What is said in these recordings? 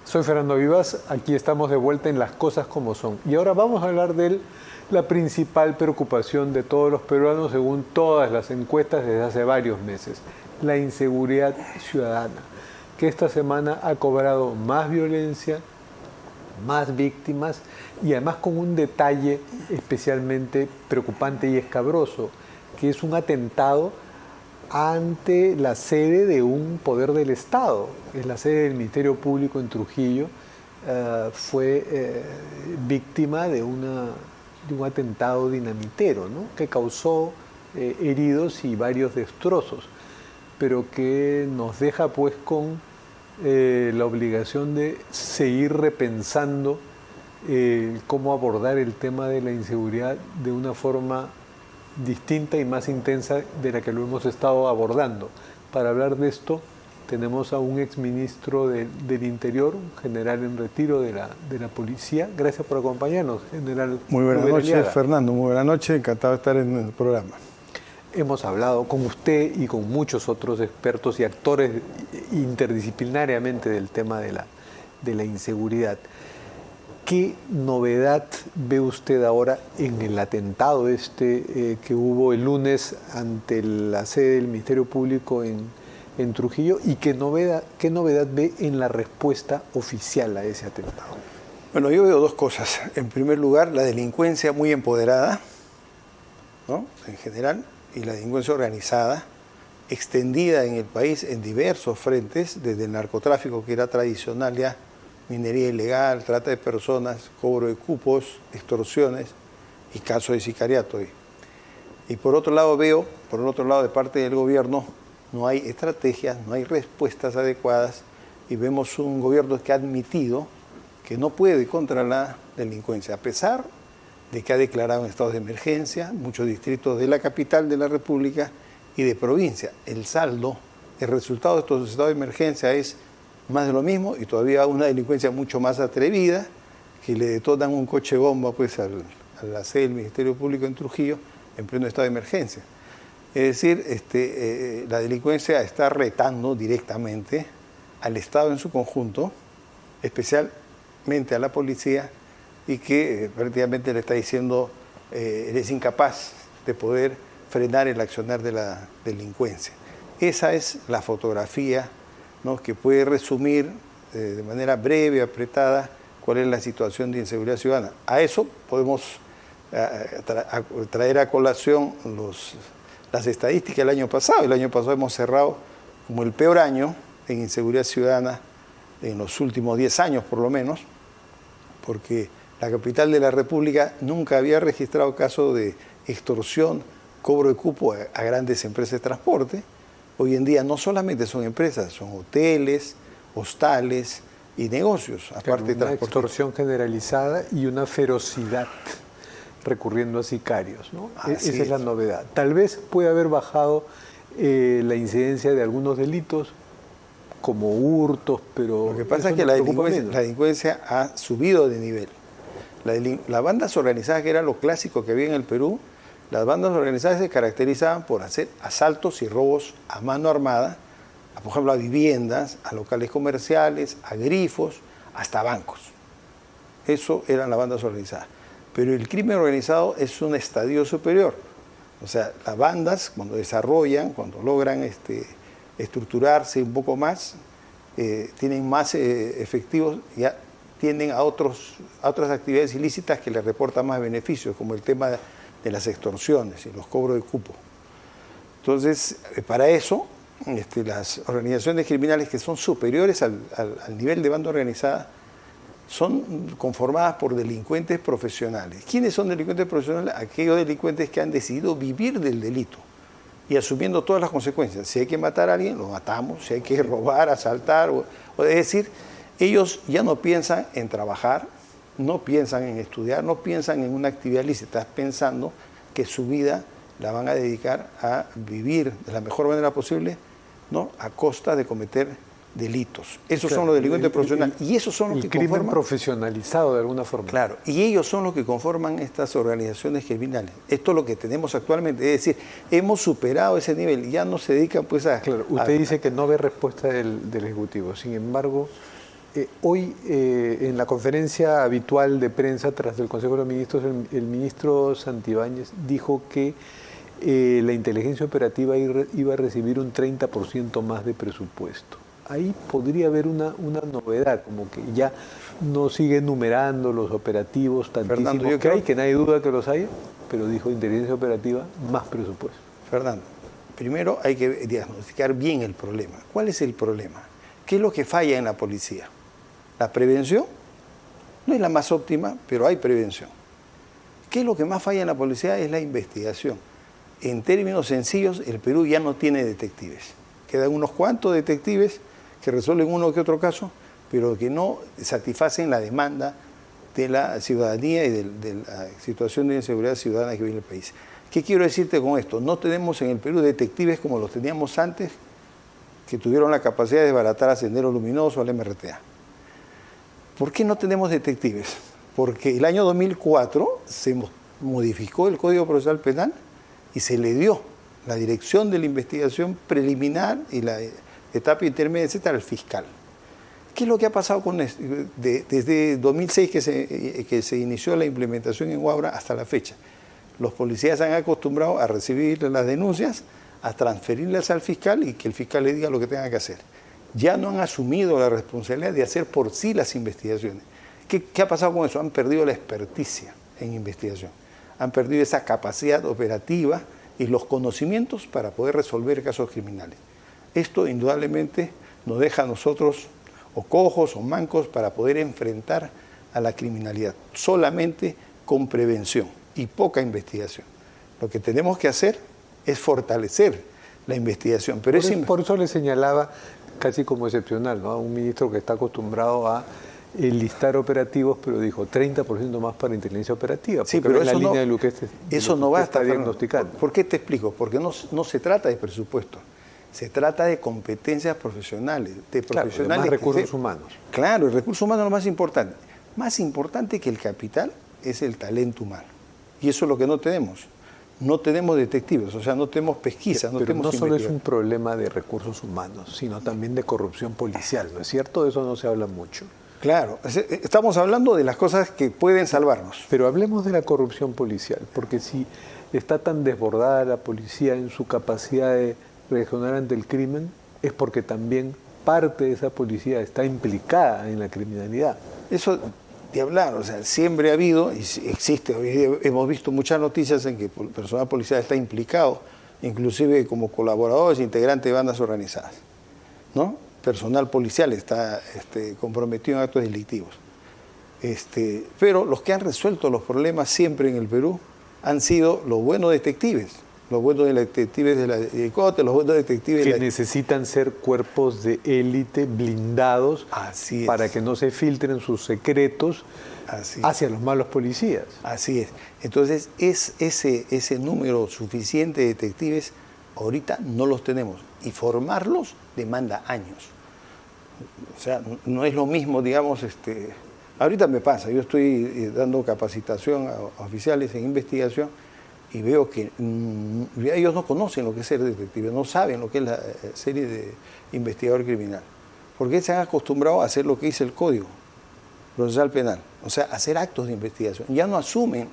Soy Fernando Vivas, aquí estamos de vuelta en Las Cosas Como Son. Y ahora vamos a hablar de la principal preocupación de todos los peruanos según todas las encuestas desde hace varios meses, la inseguridad ciudadana, que esta semana ha cobrado más violencia, más víctimas y además con un detalle especialmente preocupante y escabroso, que es un atentado ante la sede de un poder del Estado. Es la sede del Ministerio Público en Trujillo. Fue víctima de un atentado dinamitero, ¿no? Que causó heridos y varios destrozos, pero que nos deja pues con la obligación de seguir repensando cómo abordar el tema de la inseguridad de una forma distinta y más intensa de la que lo hemos estado abordando. Para hablar de esto tenemos a un exministro del Interior, un general en retiro de la policía. Gracias por acompañarnos, general. Muy buenas noches, Fernando. Muy buenas noches, encantado de estar en el programa. Hemos hablado con usted y con muchos otros expertos y actores interdisciplinariamente del tema de la inseguridad. ¿Qué novedad ve usted ahora en el atentado que hubo el lunes ante la sede del Ministerio Público en Trujillo? ¿Y qué novedad ve en la respuesta oficial a ese atentado? Bueno, yo veo dos cosas. En primer lugar, la delincuencia muy empoderada, ¿no?, en general, y la delincuencia organizada, extendida en el país en diversos frentes, desde el narcotráfico, que era tradicional ya, minería ilegal, trata de personas, cobro de cupos, extorsiones y casos de sicariato. Y por otro lado veo, de parte del gobierno, no hay estrategias, no hay respuestas adecuadas y vemos un gobierno que ha admitido que no puede contra la delincuencia, a pesar de que ha declarado un estado de emergencia, muchos distritos de la capital de la República y de provincia. El saldo, el resultado de estos estados de emergencia es más de lo mismo y todavía una delincuencia mucho más atrevida, que le detonan un coche bomba pues a la sede del Ministerio Público en Trujillo en pleno estado de emergencia. Es decir, la delincuencia está retando directamente al Estado en su conjunto, especialmente a la policía, y que prácticamente le está diciendo eres incapaz de poder frenar el accionar de la delincuencia. Esa es la fotografía, ¿no?, que puede resumir de manera breve, apretada, cuál es la situación de inseguridad ciudadana. A eso podemos traer a colación las estadísticas del año pasado. El año pasado hemos cerrado como el peor año en inseguridad ciudadana en los últimos 10 años por lo menos, porque la capital de la República nunca había registrado casos de extorsión, cobro de cupo a grandes empresas de transporte. Hoy en día no solamente son empresas, son hoteles, hostales y negocios, aparte de transporte. Una extorsión generalizada y una ferocidad recurriendo a sicarios, ¿no? Esa es la novedad. Tal vez puede haber bajado la incidencia de algunos delitos, como hurtos, pero... Lo que pasa es que la delincuencia ha subido de nivel. Las bandas organizadas, que era lo clásico que había en el Perú, las bandas organizadas se caracterizaban por hacer asaltos y robos a mano armada, por ejemplo, a viviendas, a locales comerciales, a grifos, hasta bancos. Eso eran las bandas organizadas. Pero el crimen organizado es un estadio superior. O sea, las bandas, cuando desarrollan, cuando logran estructurarse un poco más, tienen más efectivos, ya tienden a otras actividades ilícitas que les reportan más beneficios, como el tema de las extorsiones y los cobros de cupo. Entonces, para eso, las organizaciones criminales que son superiores al nivel de banda organizada son conformadas por delincuentes profesionales. ¿Quiénes son delincuentes profesionales? Aquellos delincuentes que han decidido vivir del delito y asumiendo todas las consecuencias. Si hay que matar a alguien, lo matamos. Si hay que robar, asaltar, es decir, ellos ya no piensan en trabajar, no piensan en estudiar, no piensan en una actividad lícita, están pensando que su vida la van a dedicar a vivir de la mejor manera posible, ¿no?, a costa de cometer delitos. Esos son los delincuentes profesionales. Y esos son los que crimen conforman, profesionalizado de alguna forma. Claro, y ellos son los que conforman estas organizaciones criminales. Esto es lo que tenemos actualmente. Es decir, hemos superado ese nivel. Ya no se dedican pues a... Claro, usted dice que no ve respuesta del Ejecutivo. Sin embargo, Hoy, en la conferencia habitual de prensa tras el Consejo de los Ministros, el ministro Santibáñez dijo que la inteligencia operativa iba a recibir un 30% más de presupuesto. Ahí podría haber una novedad, como que ya no sigue numerando los operativos tantísimos Fernando, que hay, que nadie duda que los hay, pero dijo inteligencia operativa más presupuesto. Fernando, primero hay que diagnosticar bien el problema. ¿Cuál es el problema? ¿Qué es lo que falla en la policía? La prevención no es la más óptima, pero hay prevención. ¿Qué es lo que más falla en la policía? Es la investigación. En términos sencillos, el Perú ya no tiene detectives. Quedan unos cuantos detectives que resuelven uno que otro caso, pero que no satisfacen la demanda de la ciudadanía y de la situación de inseguridad ciudadana que vive en el país. ¿Qué quiero decirte con esto? No tenemos en el Perú detectives como los teníamos antes, que tuvieron la capacidad de desbaratar a Sendero Luminoso, al MRTA. ¿Por qué no tenemos detectives? Porque el año 2004 se modificó el Código Procesal Penal y se le dio la dirección de la investigación preliminar y la etapa intermedia, etcétera, al fiscal. ¿Qué es lo que ha pasado con esto? Desde 2006 que se inició la implementación en Huaura hasta la fecha? Los policías se han acostumbrado a recibir las denuncias, a transferirlas al fiscal y que el fiscal le diga lo que tenga que hacer. Ya no han asumido la responsabilidad de hacer por sí las investigaciones. ¿Qué ha pasado con eso? Han perdido la experticia en investigación, han perdido esa capacidad operativa y los conocimientos para poder resolver casos criminales. Esto indudablemente nos deja a nosotros o cojos o mancos para poder enfrentar a la criminalidad, solamente con prevención y poca investigación. Lo que tenemos que hacer es fortalecer la investigación. Pero por eso le señalaba casi como excepcional, ¿no? A un ministro que está acostumbrado a listar operativos, pero dijo 30% más para inteligencia operativa. Sí, pero es la línea de lo que eso no basta, diagnosticando. ¿Por qué te explico? Porque no se trata de presupuesto, se trata de competencias profesionales, de profesionales. Claro, más recursos humanos. Claro, el recurso humano es lo más importante. Más importante que el capital es el talento humano. Y eso es lo que no tenemos. No tenemos detectives, o sea, no tenemos pesquisa, no tenemos no solo es un problema de recursos humanos, sino también de corrupción policial, ¿no es cierto? De eso no se habla mucho. Claro, estamos hablando de las cosas que pueden salvarnos. Pero hablemos de la corrupción policial, porque si está tan desbordada la policía en su capacidad de reaccionar ante el crimen, es porque también parte de esa policía está implicada en la criminalidad. Eso de hablar, o sea, siempre ha habido, y existe, hoy día hemos visto muchas noticias en que el personal policial está implicado, inclusive como colaboradores, integrantes de bandas organizadas, ¿no? Personal policial está comprometido en actos delictivos. Pero los que han resuelto los problemas siempre en el Perú han sido los buenos detectives, los buenos detectives de la DICOTE, los buenos detectives que necesitan ser cuerpos de élite blindados para que no se filtren sus secretos hacia los malos policías. Así es. Entonces, ese número suficiente de detectives ahorita no los tenemos y formarlos demanda años. O sea, no es lo mismo, digamos, ahorita me pasa, yo estoy dando capacitación a oficiales en investigación y veo que ellos no conocen lo que es ser detective, no saben lo que es la serie de investigador criminal, porque se han acostumbrado a hacer lo que dice el Código Procesal Penal, o sea, hacer actos de investigación. Ya no asumen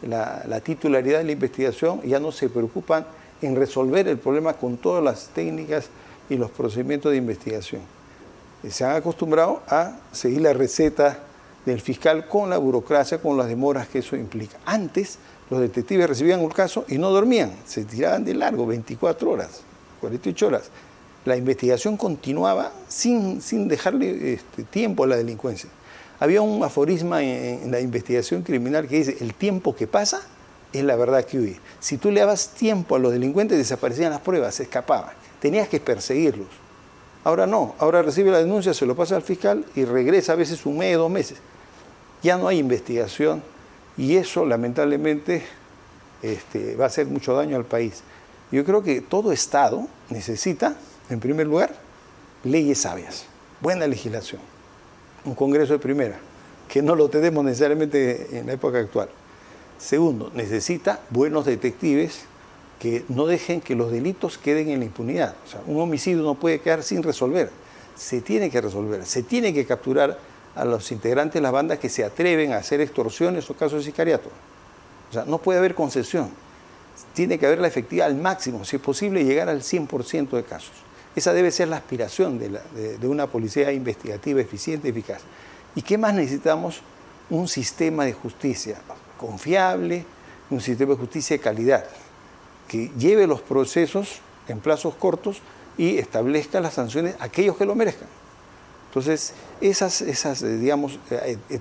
la titularidad de la investigación, ya no se preocupan en resolver el problema con todas las técnicas y los procedimientos de investigación. Se han acostumbrado a seguir la receta del fiscal con la burocracia, con las demoras que eso implica. Antes, los detectives recibían un caso y no dormían, se tiraban de largo 24 horas, 48 horas. La investigación continuaba sin dejarle tiempo a la delincuencia. Había un aforisma en la investigación criminal que dice, el tiempo que pasa es la verdad que huye. Si tú le dabas tiempo a los delincuentes, desaparecían las pruebas, se escapaban. Tenías que perseguirlos. Ahora no, ahora recibe la denuncia, se lo pasa al fiscal y regresa a veces un mes, 2 meses. Ya no hay investigación y eso lamentablemente va a hacer mucho daño al país. Yo creo que todo Estado necesita, en primer lugar, leyes sabias, buena legislación, un Congreso de primera, que no lo tenemos necesariamente en la época actual. Segundo, necesita buenos detectives que no dejen que los delitos queden en la impunidad. O sea, un homicidio no puede quedar sin resolver. se tiene que resolver, se tiene que capturar a los integrantes de las bandas que se atreven a hacer extorsiones o casos de sicariato. O sea, no puede haber concesión. Tiene que haber la efectividad al máximo, si es posible llegar al 100% de casos. Esa debe ser la aspiración de una policía investigativa eficiente y eficaz. ¿Y qué más necesitamos? Un sistema de justicia confiable, un sistema de justicia de calidad, que lleve los procesos en plazos cortos y establezca las sanciones a aquellos que lo merezcan. Entonces, digamos,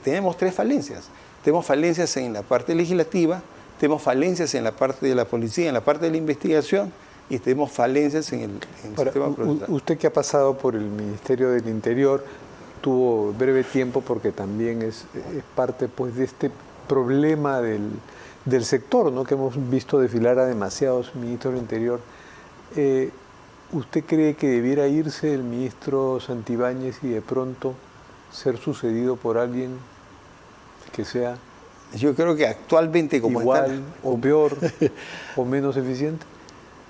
tenemos tres falencias. Tenemos falencias en la parte legislativa, tenemos falencias en la parte de la policía, en la parte de la investigación, y tenemos falencias en el sistema procesal. Usted que ha pasado por el Ministerio del Interior, tuvo breve tiempo porque también es parte pues, de este problema del sector, ¿no? Que hemos visto desfilar a demasiados ministros del Interior. ¿Usted cree que debiera irse el ministro Santibáñez y de pronto ser sucedido por alguien que sea yo creo que actualmente como igual o peor o menos eficiente?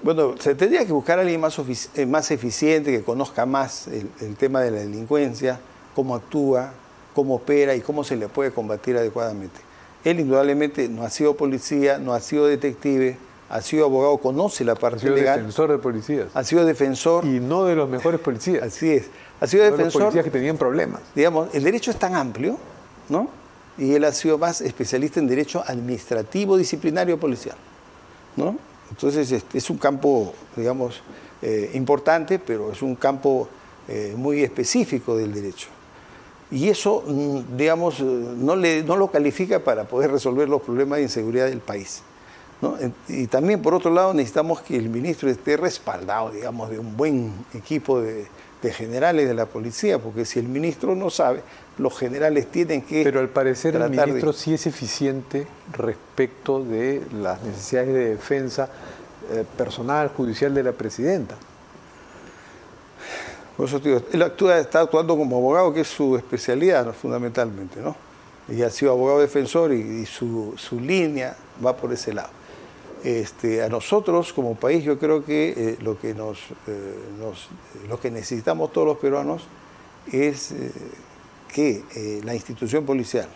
Bueno, se tendría que buscar a alguien más eficiente, que conozca más el tema de la delincuencia, cómo actúa, cómo opera y cómo se le puede combatir adecuadamente. Él indudablemente no ha sido policía, no ha sido detective, ha sido abogado, conoce la parte legal. Ha sido defensor de policías. Ha sido defensor. Y no de los mejores policías. Así es. Ha sido defensor. De los policías que tenían problemas. Digamos, el derecho es tan amplio, ¿no? Y él ha sido más especialista en derecho administrativo, disciplinario, policial, ¿no? Entonces, es un campo, digamos, importante, pero es un campo muy específico del derecho. Y eso, digamos, no lo califica para poder resolver los problemas de inseguridad del país, ¿no? Y también, por otro lado, necesitamos que el ministro esté respaldado, digamos, de un buen equipo de generales de la policía, porque si el ministro no sabe, los generales tienen que... Pero al parecer el ministro sí es eficiente respecto de las necesidades de defensa personal, judicial de la presidenta. Por eso, tío, él está actuando como abogado, que es su especialidad, ¿no? Fundamentalmente, ¿no? Y ha sido abogado defensor y su línea va por ese lado. A nosotros como país yo creo que lo que necesitamos todos los peruanos es que la institución policial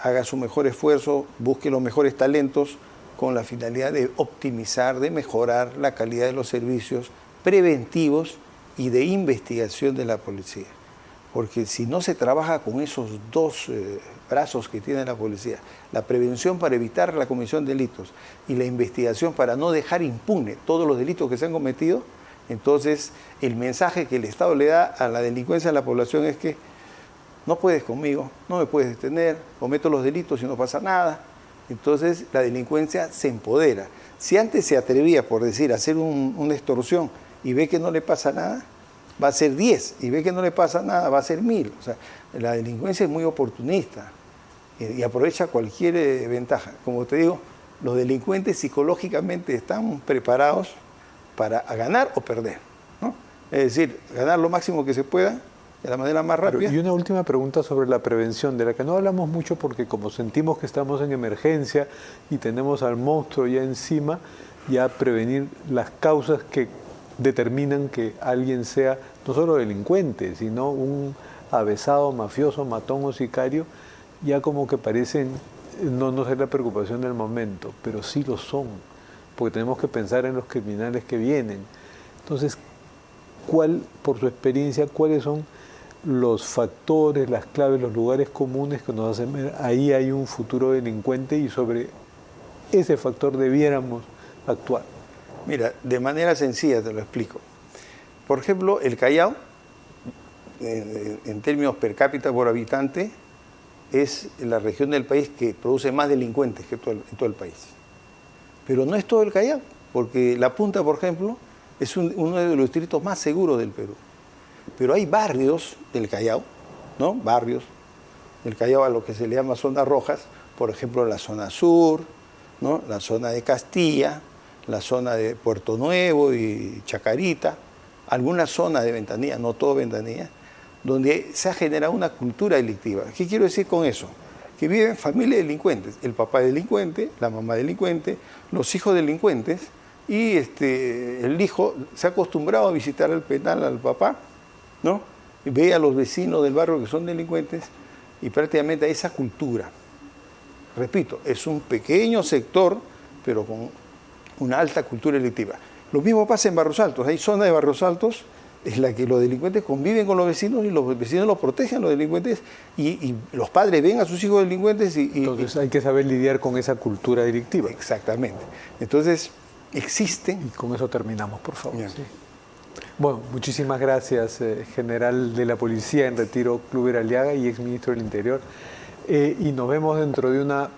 haga su mejor esfuerzo, busque los mejores talentos con la finalidad de optimizar, de mejorar la calidad de los servicios preventivos y de investigación de la policía. Porque si no se trabaja con esos dos brazos que tiene la policía, la prevención para evitar la comisión de delitos y la investigación para no dejar impune todos los delitos que se han cometido, entonces el mensaje que el Estado le da a la delincuencia de la población es que no puedes conmigo, no me puedes detener, cometo los delitos y no pasa nada. Entonces la delincuencia se empodera. Si antes se atrevía, por decir, a hacer una extorsión y ve que no le pasa nada, va a ser 10, y ve que no le pasa nada, va a ser 1000. O sea, la delincuencia es muy oportunista y aprovecha cualquier ventaja. Como te digo, los delincuentes psicológicamente están preparados para ganar o perder, ¿no? Es decir, ganar lo máximo que se pueda de la manera más rápida. Y una última pregunta sobre la prevención, de la que no hablamos mucho porque como sentimos que estamos en emergencia y tenemos al monstruo ya encima, ya prevenir las causas que determinan que alguien sea no solo delincuente, sino un avesado, mafioso, matón o sicario, ya como que parecen no ser la preocupación del momento, pero sí lo son, porque tenemos que pensar en los criminales que vienen. Entonces, por su experiencia, cuáles son los factores, las claves, los lugares comunes que nos hacen ver ahí hay un futuro delincuente y sobre ese factor debiéramos actuar? Mira, de manera sencilla te lo explico. Por ejemplo, el Callao, en términos per cápita por habitante, es la región del país que produce más delincuentes que en todo el país. Pero no es todo el Callao, porque La Punta, por ejemplo, es uno de los distritos más seguros del Perú. Pero hay barrios del Callao, ¿no? Barrios del Callao a lo que se le llama zonas rojas, por ejemplo, la zona sur, ¿no? La zona de Castilla, la zona de Puerto Nuevo y Chacarita, alguna zona de Ventanilla, no todo Ventanilla, donde se ha generado una cultura delictiva. ¿Qué quiero decir con eso? Que viven familias delincuentes, el papá es delincuente, la mamá delincuente, los hijos delincuentes, y el hijo se ha acostumbrado a visitar al penal al papá ¿no? Ve a los vecinos del barrio que son delincuentes y prácticamente a esa cultura. Repito, es un pequeño sector, pero con una alta cultura delictiva. Lo mismo pasa en Barrios Altos. Hay zonas de Barrios Altos en la que los delincuentes conviven con los vecinos y los vecinos los protegen a los delincuentes y los padres ven a sus hijos delincuentes Entonces hay que saber lidiar con esa cultura delictiva. Exactamente. Entonces existen... Y con eso terminamos, por favor. Sí. Bueno, muchísimas gracias, general de la Policía en retiro, Kluber Aliaga y exministro del Interior. Y nos vemos dentro de una